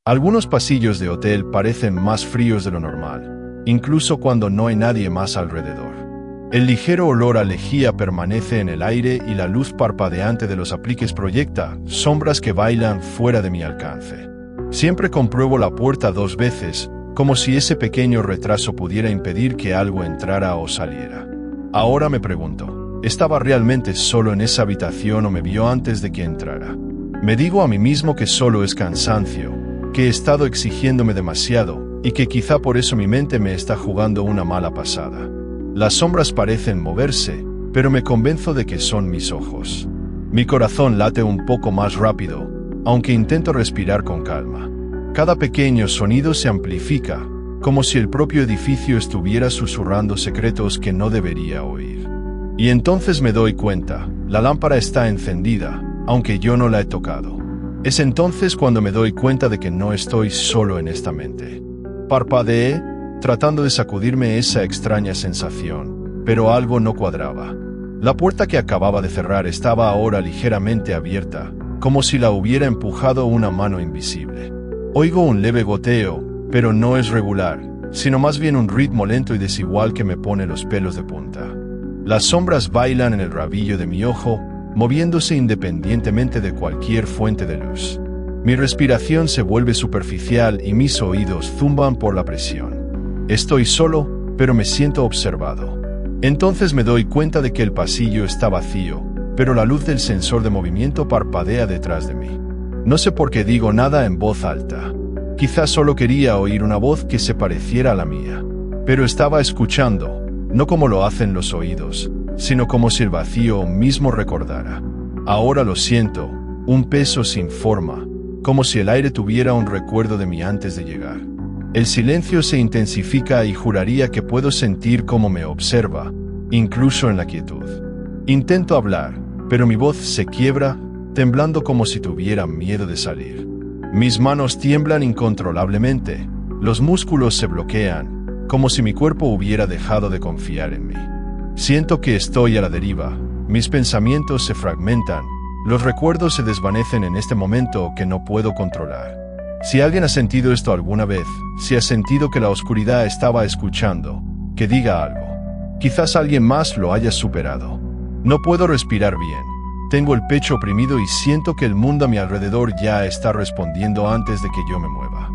Algunos pasillos de hotel parecen más fríos de lo normal, incluso cuando no hay nadie más alrededor. El ligero olor a lejía permanece en el aire y la luz parpadeante de los apliques proyecta sombras que bailan fuera de mi alcance. Siempre compruebo la puerta 2 veces, como si ese pequeño retraso pudiera impedir que algo entrara o saliera. Ahora me pregunto, ¿estaba realmente solo en esa habitación o me vio antes de que entrara? Me digo a mí mismo que solo es cansancio, que he estado exigiéndome demasiado y que quizá por eso mi mente me está jugando una mala pasada. Las sombras parecen moverse, pero me convenzo de que son mis ojos. Mi corazón late un poco más rápido, aunque intento respirar con calma. Cada pequeño sonido se amplifica, como si el propio edificio estuviera susurrando secretos que no debería oír. Y entonces me doy cuenta, la lámpara está encendida, aunque yo no la he tocado. Es entonces cuando me doy cuenta de que no estoy solo en esta mente. Parpadeé, tratando de sacudirme esa extraña sensación, pero algo no cuadraba. La puerta que acababa de cerrar estaba ahora ligeramente abierta, como si la hubiera empujado una mano invisible. Oigo un leve goteo, pero no es regular, sino más bien un ritmo lento y desigual que me pone los pelos de punta. Las sombras bailan en el rabillo de mi ojo, moviéndose independientemente de cualquier fuente de luz. Mi respiración se vuelve superficial y mis oídos zumban por la presión. Estoy solo, pero me siento observado. Entonces me doy cuenta de que el pasillo está vacío, pero la luz del sensor de movimiento parpadea detrás de mí. No sé por qué digo nada en voz alta. Quizás solo quería oír una voz que se pareciera a la mía. Pero estaba escuchando, no como lo hacen los oídos, sino como si el vacío mismo recordara. Ahora lo siento, un peso sin forma, como si el aire tuviera un recuerdo de mí antes de llegar. El silencio se intensifica y juraría que puedo sentir cómo me observa, incluso en la quietud. Intento hablar, pero mi voz se quiebra, temblando como si tuviera miedo de salir. Mis manos tiemblan incontrolablemente, los músculos se bloquean, como si mi cuerpo hubiera dejado de confiar en mí. Siento que estoy a la deriva, mis pensamientos se fragmentan, los recuerdos se desvanecen en este momento que no puedo controlar. Si alguien ha sentido esto alguna vez, si ha sentido que la oscuridad estaba escuchando, que diga algo. Quizás alguien más lo haya superado. No puedo respirar bien. Tengo el pecho oprimido y siento que el mundo a mi alrededor ya está respondiendo antes de que yo me mueva.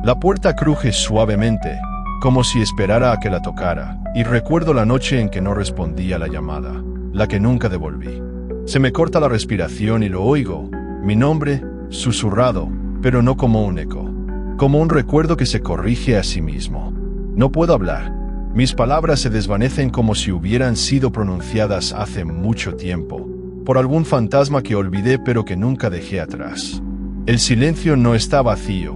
La puerta cruje suavemente, como si esperara a que la tocara, y recuerdo la noche en que no respondí a la llamada, la que nunca devolví. Se me corta la respiración y lo oigo, mi nombre, susurrado, pero no como un eco, como un recuerdo que se corrige a sí mismo. No puedo hablar. Mis palabras se desvanecen como si hubieran sido pronunciadas hace mucho tiempo, por algún fantasma que olvidé pero que nunca dejé atrás. El silencio no está vacío,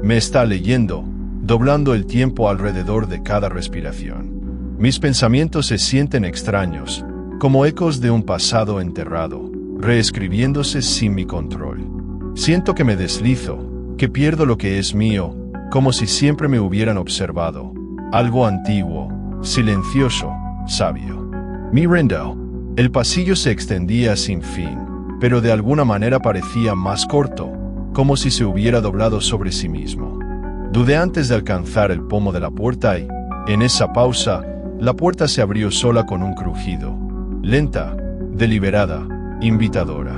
me está leyendo, doblando el tiempo alrededor de cada respiración. Mis pensamientos se sienten extraños, como ecos de un pasado enterrado, reescribiéndose sin mi control. Siento que me deslizo, que pierdo lo que es mío, como si siempre me hubieran observado. Algo antiguo, silencioso, sabio. Me rindo. El pasillo se extendía sin fin, pero de alguna manera parecía más corto, como si se hubiera doblado sobre sí mismo. Dudé antes de alcanzar el pomo de la puerta y, en esa pausa, la puerta se abrió sola con un crujido. Lenta, deliberada, invitadora.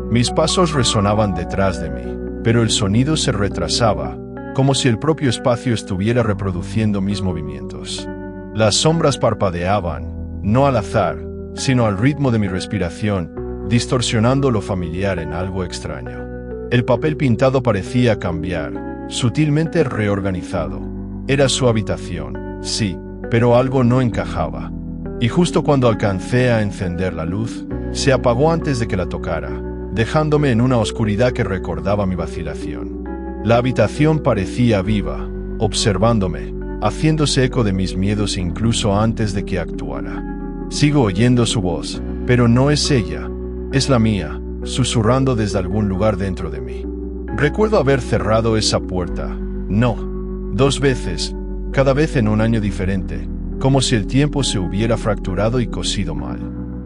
Mis pasos resonaban detrás de mí, pero el sonido se retrasaba, como si el propio espacio estuviera reproduciendo mis movimientos. Las sombras parpadeaban, no al azar, sino al ritmo de mi respiración, distorsionando lo familiar en algo extraño. El papel pintado parecía cambiar, sutilmente reorganizado. Era su habitación, sí, pero algo no encajaba. Y justo cuando alcancé a encender la luz, se apagó antes de que la tocara, dejándome en una oscuridad que recordaba mi vacilación. La habitación parecía viva, observándome, haciéndose eco de mis miedos incluso antes de que actuara. Sigo oyendo su voz, pero no es ella, es la mía, susurrando desde algún lugar dentro de mí. Recuerdo haber cerrado esa puerta, no, 2 veces, cada vez en un año diferente, como si el tiempo se hubiera fracturado y cosido mal.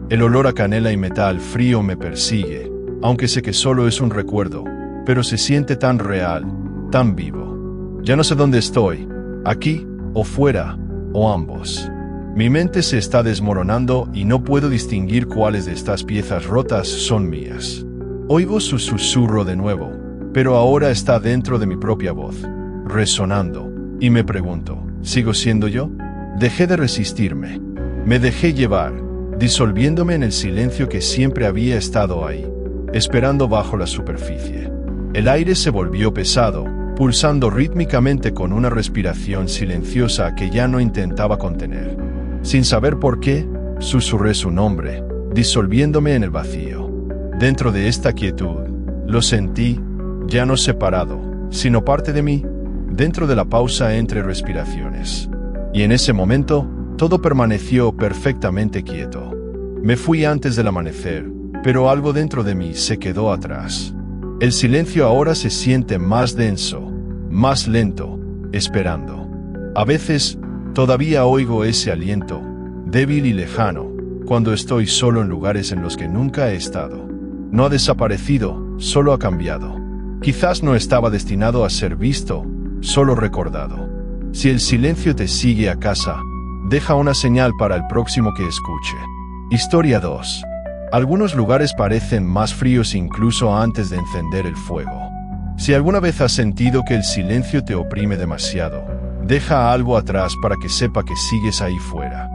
El olor a canela y metal frío me persigue, aunque sé que solo es un recuerdo, pero se siente tan real, tan vivo. Ya no sé dónde estoy, aquí, o fuera, o ambos. Mi mente se está desmoronando y no puedo distinguir cuáles de estas piezas rotas son mías. Oigo su susurro de nuevo, pero ahora está dentro de mi propia voz, resonando, y me pregunto, ¿sigo siendo yo? Dejé de resistirme. Me dejé llevar, disolviéndome en el silencio que siempre había estado ahí, esperando bajo la superficie. El aire se volvió pesado, pulsando rítmicamente con una respiración silenciosa que ya no intentaba contener. Sin saber por qué, susurré su nombre, disolviéndome en el vacío. Dentro de esta quietud, lo sentí, ya no separado, sino parte de mí, dentro de la pausa entre respiraciones. Y en ese momento, todo permaneció perfectamente quieto. Me fui antes del amanecer, pero algo dentro de mí se quedó atrás. El silencio ahora se siente más denso, más lento, esperando. A veces, todavía oigo ese aliento, débil y lejano, cuando estoy solo en lugares en los que nunca he estado. No ha desaparecido, solo ha cambiado. Quizás no estaba destinado a ser visto, solo recordado. Si el silencio te sigue a casa, deja una señal para el próximo que escuche. Historia 2. Algunos lugares parecen más fríos incluso antes de encender el fuego. Si alguna vez has sentido que el silencio te oprime demasiado, deja algo atrás para que sepa que sigues ahí fuera.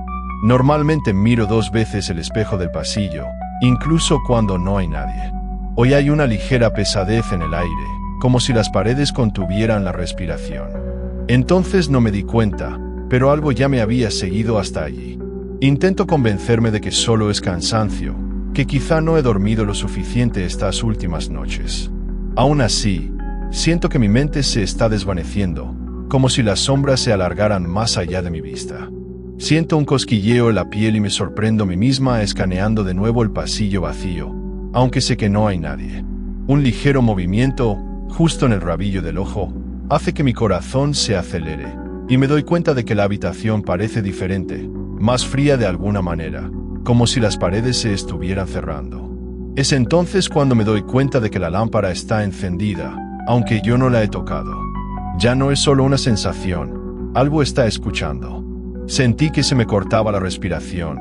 Normalmente miro 2 veces el espejo del pasillo, incluso cuando no hay nadie. Hoy hay una ligera pesadez en el aire, como si las paredes contuvieran la respiración. Entonces no me di cuenta, pero algo ya me había seguido hasta allí. Intento convencerme de que solo es cansancio, que quizá no he dormido lo suficiente estas últimas noches. Aún así, siento que mi mente se está desvaneciendo, como si las sombras se alargaran más allá de mi vista. Siento un cosquilleo en la piel y me sorprendo a mí misma escaneando de nuevo el pasillo vacío, aunque sé que no hay nadie. Un ligero movimiento, justo en el rabillo del ojo, hace que mi corazón se acelere, y me doy cuenta de que la habitación parece diferente, más fría de alguna manera, como si las paredes se estuvieran cerrando. Es entonces cuando me doy cuenta de que la lámpara está encendida, aunque yo no la he tocado. Ya no es solo una sensación, algo está escuchando. Sentí que se me cortaba la respiración,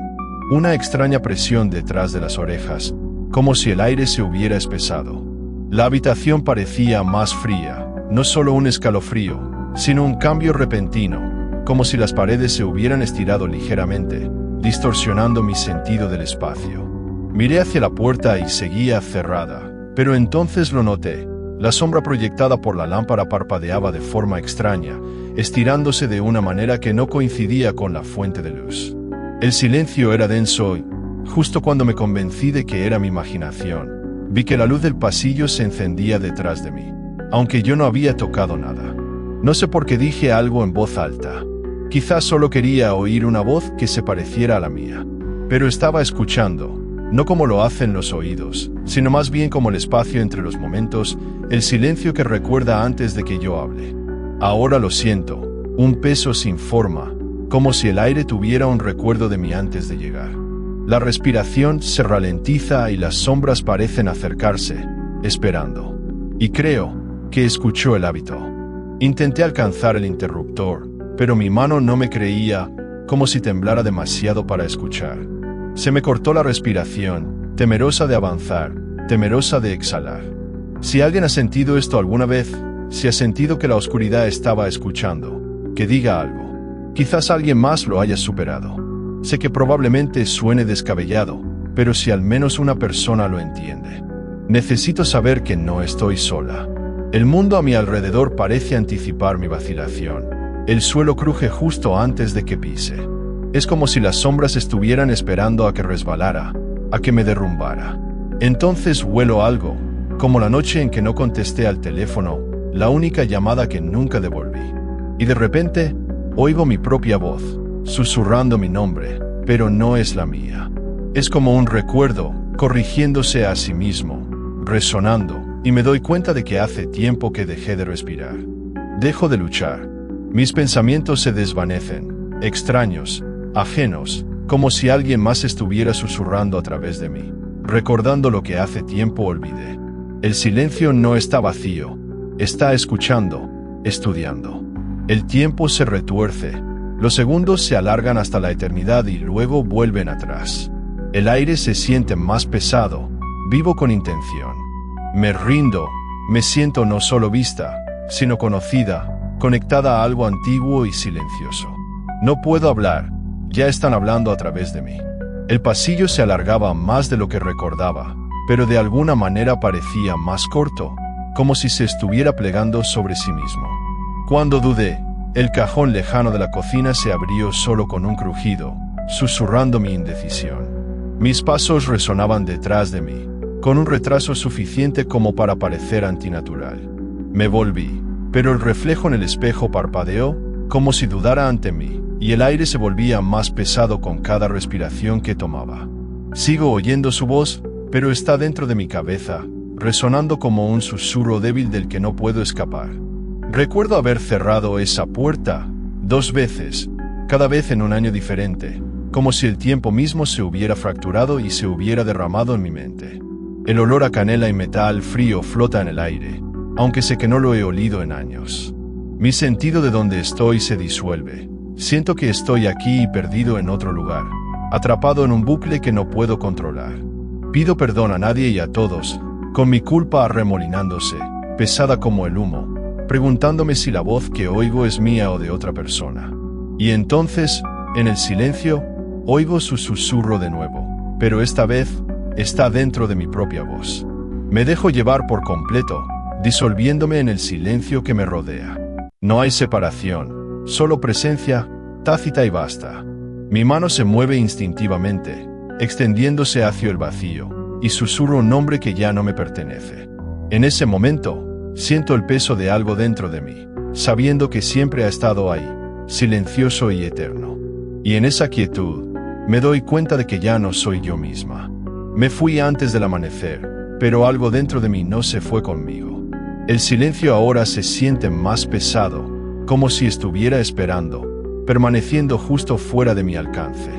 una extraña presión detrás de las orejas, como si el aire se hubiera espesado. La habitación parecía más fría, no solo un escalofrío, sino un cambio repentino, como si las paredes se hubieran estirado ligeramente, distorsionando mi sentido del espacio. Miré hacia la puerta y seguía cerrada, pero entonces lo noté. La sombra proyectada por la lámpara parpadeaba de forma extraña, estirándose de una manera que no coincidía con la fuente de luz. El silencio era denso y, justo cuando me convencí de que era mi imaginación, vi que la luz del pasillo se encendía detrás de mí, aunque yo no había tocado nada. No sé por qué dije algo en voz alta. Quizás solo quería oír una voz que se pareciera a la mía. Pero estaba escuchando, no como lo hacen los oídos, sino más bien como el espacio entre los momentos, el silencio que recuerda antes de que yo hable. Ahora lo siento, un peso sin forma, como si el aire tuviera un recuerdo de mí antes de llegar. La respiración se ralentiza y las sombras parecen acercarse, esperando. Y creo que escuchó el hábito. Intenté alcanzar el interruptor, pero mi mano no me creía, como si temblara demasiado para escuchar. Se me cortó la respiración, temerosa de avanzar, temerosa de exhalar. Si alguien ha sentido esto alguna vez, si ha sentido que la oscuridad estaba escuchando, que diga algo. Quizás alguien más lo haya superado. Sé que probablemente suene descabellado, pero si al menos una persona lo entiende. Necesito saber que no estoy sola. El mundo a mi alrededor parece anticipar mi vacilación. El suelo cruje justo antes de que pise. Es como si las sombras estuvieran esperando a que resbalara, a que me derrumbara. Entonces huelo algo, como la noche en que no contesté al teléfono, la única llamada que nunca devolví. Y de repente, oigo mi propia voz, susurrando mi nombre, pero no es la mía. Es como un recuerdo, corrigiéndose a sí mismo, resonando, y me doy cuenta de que hace tiempo que dejé de respirar. Dejo de luchar. Mis pensamientos se desvanecen, extraños, ajenos, como si alguien más estuviera susurrando a través de mí, recordando lo que hace tiempo olvidé. El silencio no está vacío, Está escuchando, estudiando. El tiempo se retuerce. Los segundos se alargan hasta la eternidad y luego vuelven atrás. El aire se siente más pesado. Vivo con intención. Me rindo. Me siento no solo vista, sino conocida, conectada a algo antiguo y silencioso. No puedo hablar. Ya están hablando a través de mí. El pasillo se alargaba más de lo que recordaba, pero de alguna manera parecía más corto, como si se estuviera plegando sobre sí mismo. Cuando dudé, el cajón lejano de la cocina se abrió solo con un crujido, susurrando mi indecisión. Mis pasos resonaban detrás de mí, con un retraso suficiente como para parecer antinatural. Me volví, pero el reflejo en el espejo parpadeó, como si dudara ante mí, y el aire se volvía más pesado con cada respiración que tomaba. Sigo oyendo su voz, pero está dentro de mi cabeza, resonando como un susurro débil del que no puedo escapar. Recuerdo haber cerrado esa puerta 2 veces, cada vez en un año diferente, como si el tiempo mismo se hubiera fracturado y se hubiera derramado en mi mente. El olor a canela y metal frío flota en el aire, aunque sé que no lo he olido en años. Mi sentido de dónde estoy se disuelve. Siento que estoy aquí y perdido en otro lugar, atrapado en un bucle que no puedo controlar. Pido perdón a nadie y a todos, con mi culpa arremolinándose, pesada como el humo, preguntándome si la voz que oigo es mía o de otra persona. Y entonces, en el silencio, oigo su susurro de nuevo, pero esta vez está dentro de mi propia voz. Me dejo llevar por completo, disolviéndome en el silencio que me rodea. No hay separación. Solo presencia, tácita y vasta. Mi mano se mueve instintivamente, extendiéndose hacia el vacío, y susurro un nombre que ya no me pertenece. En ese momento, siento el peso de algo dentro de mí, sabiendo que siempre ha estado ahí, silencioso y eterno. Y en esa quietud, me doy cuenta de que ya no soy yo misma. Me fui antes del amanecer, pero algo dentro de mí no se fue conmigo. El silencio ahora se siente más pesado, como si estuviera esperando, permaneciendo justo fuera de mi alcance.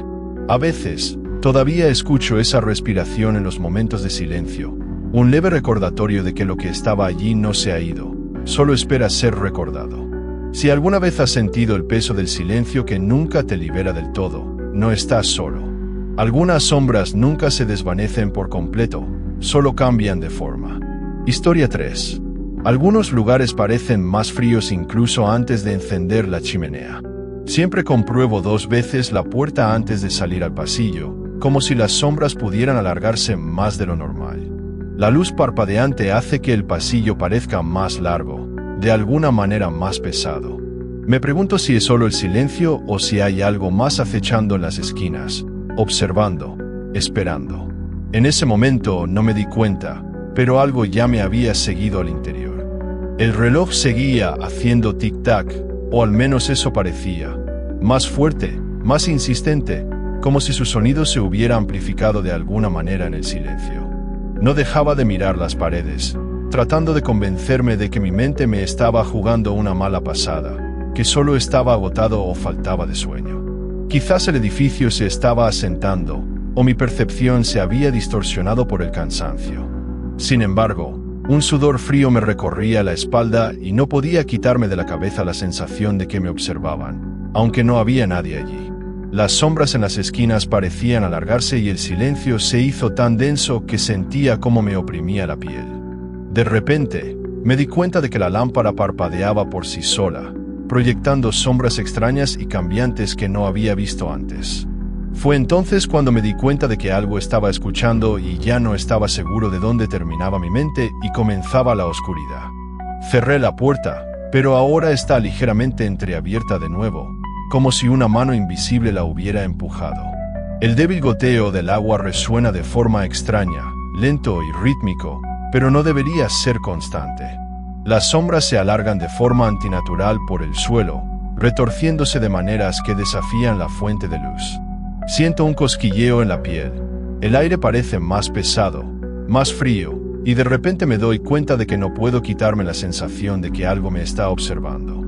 A veces, todavía escucho esa respiración en los momentos de silencio, un leve recordatorio de que lo que estaba allí no se ha ido, solo espera ser recordado. Si alguna vez has sentido el peso del silencio que nunca te libera del todo, no estás solo. Algunas sombras nunca se desvanecen por completo, solo cambian de forma. Historia 3. Algunos lugares parecen más fríos incluso antes de encender la chimenea. Siempre compruebo 2 veces la puerta antes de salir al pasillo, como si las sombras pudieran alargarse más de lo normal. La luz parpadeante hace que el pasillo parezca más largo, de alguna manera más pesado. Me pregunto si es solo el silencio o si hay algo más acechando en las esquinas, observando, esperando. En ese momento no me di cuenta, pero algo ya me había seguido al interior. El reloj seguía haciendo tic-tac, o al menos eso parecía. Más fuerte, más insistente, como si su sonido se hubiera amplificado de alguna manera en el silencio. No dejaba de mirar las paredes, tratando de convencerme de que mi mente me estaba jugando una mala pasada, que solo estaba agotado o faltaba de sueño. Quizás el edificio se estaba asentando, o mi percepción se había distorsionado por el cansancio. Sin embargo, un sudor frío me recorría la espalda y no podía quitarme de la cabeza la sensación de que me observaban, aunque no había nadie allí. Las sombras en las esquinas parecían alargarse y el silencio se hizo tan denso que sentía cómo me oprimía la piel. De repente, me di cuenta de que la lámpara parpadeaba por sí sola, proyectando sombras extrañas y cambiantes que no había visto antes. Fue entonces cuando me di cuenta de que algo estaba escuchando y ya no estaba seguro de dónde terminaba mi mente y comenzaba la oscuridad. Cerré la puerta, pero ahora está ligeramente entreabierta de nuevo, como si una mano invisible la hubiera empujado. El débil goteo del agua resuena de forma extraña, lento y rítmico, pero no debería ser constante. Las sombras se alargan de forma antinatural por el suelo, retorciéndose de maneras que desafían la fuente de luz. Siento un cosquilleo en la piel. El aire parece más pesado, más frío, y de repente me doy cuenta de que no puedo quitarme la sensación de que algo me está observando.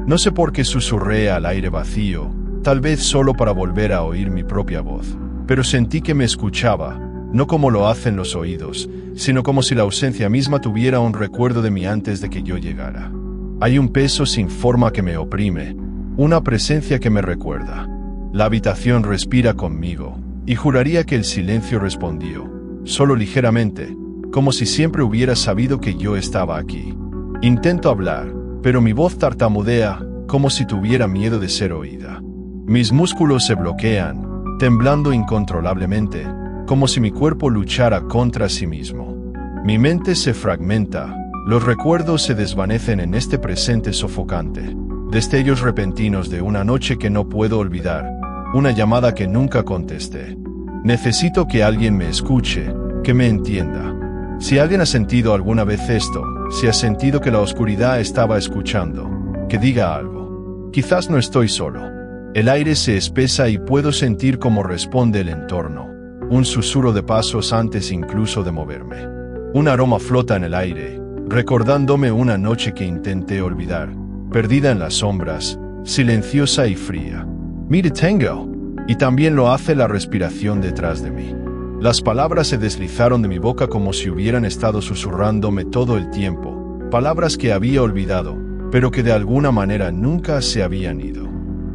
No sé por qué susurré al aire vacío, tal vez solo para volver a oír mi propia voz, pero sentí que me escuchaba, no como lo hacen los oídos, sino como si la ausencia misma tuviera un recuerdo de mí antes de que yo llegara. Hay un peso sin forma que me oprime, una presencia que me recuerda. La habitación respira conmigo, y juraría que el silencio respondió, solo ligeramente, como si siempre hubiera sabido que yo estaba aquí. Intento hablar, pero mi voz tartamudea, como si tuviera miedo de ser oída. Mis músculos se bloquean, temblando incontrolablemente, como si mi cuerpo luchara contra sí mismo. Mi mente se fragmenta, los recuerdos se desvanecen en este presente sofocante. Destellos repentinos de una noche que no puedo olvidar, una llamada que nunca contesté. Necesito que alguien me escuche, que me entienda. Si alguien ha sentido alguna vez esto, si ha sentido que la oscuridad estaba escuchando, que diga algo. Quizás no estoy solo. El aire se espesa y puedo sentir cómo responde el entorno. Un susurro de pasos antes incluso de moverme. Un aroma flota en el aire, recordándome una noche que intenté olvidar, perdida en las sombras, silenciosa y fría. Me detengo. Y también lo hace la respiración detrás de mí. Las palabras se deslizaron de mi boca como si hubieran estado susurrándome todo el tiempo, palabras que había olvidado, pero que de alguna manera nunca se habían ido.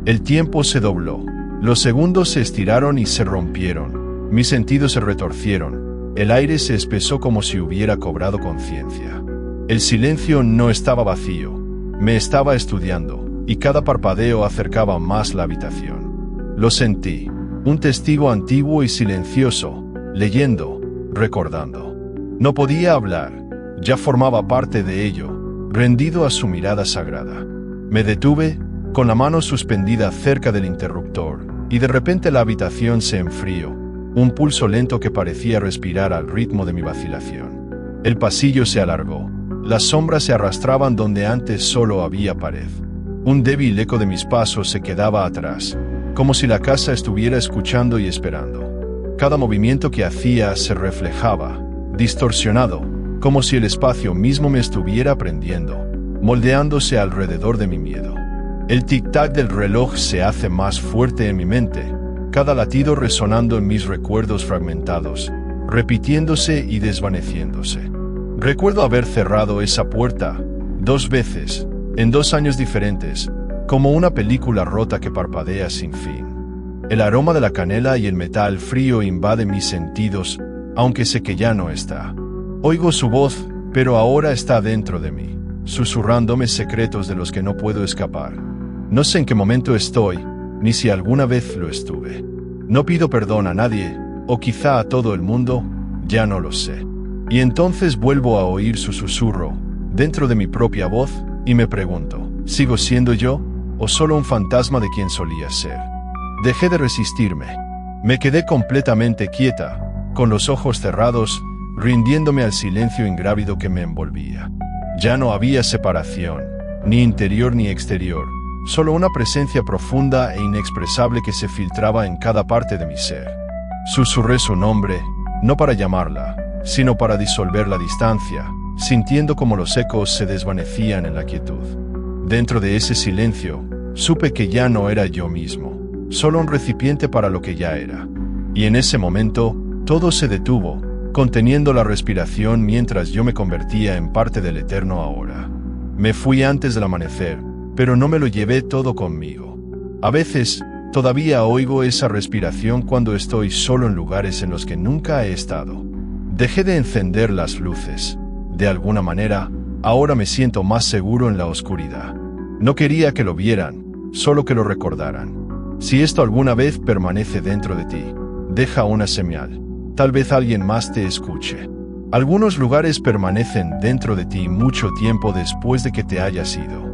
El tiempo se dobló, los segundos se estiraron y se rompieron, mis sentidos se retorcieron, el aire se espesó como si hubiera cobrado conciencia. El silencio no estaba vacío, me estaba estudiando, y cada parpadeo acercaba más la habitación. Lo sentí, un testigo antiguo y silencioso, leyendo, recordando. No podía hablar, ya formaba parte de ello, rendido a su mirada sagrada. Me detuve, con la mano suspendida cerca del interruptor, y de repente la habitación se enfrió, un pulso lento que parecía respirar al ritmo de mi vacilación. El pasillo se alargó, las sombras se arrastraban donde antes solo había pared. Un débil eco de mis pasos se quedaba atrás, como si la casa estuviera escuchando y esperando. Cada movimiento que hacía se reflejaba, distorsionado, como si el espacio mismo me estuviera prendiendo, moldeándose alrededor de mi miedo. El tic-tac del reloj se hace más fuerte en mi mente, cada latido resonando en mis recuerdos fragmentados, repitiéndose y desvaneciéndose. Recuerdo haber cerrado esa puerta 2 veces, en 2 años diferentes, como una película rota que parpadea sin fin. El aroma de la canela y el metal frío invade mis sentidos, aunque sé que ya no está. Oigo su voz, pero ahora está dentro de mí, susurrándome secretos de los que no puedo escapar. No sé en qué momento estoy, ni si alguna vez lo estuve. No pido perdón a nadie, o quizá a todo el mundo, ya no lo sé. Y entonces vuelvo a oír su susurro, dentro de mi propia voz, y me pregunto, ¿sigo siendo yo? ¿O solo un fantasma de quien solía ser? Dejé de resistirme. Me quedé completamente quieta, con los ojos cerrados, rindiéndome al silencio ingrávido que me envolvía. Ya no había separación, ni interior ni exterior, solo una presencia profunda e inexpresable que se filtraba en cada parte de mi ser. Susurré su nombre, no para llamarla, sino para disolver la distancia, sintiendo como los ecos se desvanecían en la quietud. Dentro de ese silencio, supe que ya no era yo mismo, solo un recipiente para lo que ya era. Y en ese momento, todo se detuvo, conteniendo la respiración mientras yo me convertía en parte del eterno ahora. Me fui antes del amanecer, pero no me lo llevé todo conmigo. A veces, todavía oigo esa respiración cuando estoy solo en lugares en los que nunca he estado. Dejé de encender las luces. De alguna manera, ahora me siento más seguro en la oscuridad. No quería que lo vieran, solo que lo recordaran. Si esto alguna vez permanece dentro de ti, deja una señal. Tal vez alguien más te escuche. Algunos lugares permanecen dentro de ti mucho tiempo después de que te hayas ido.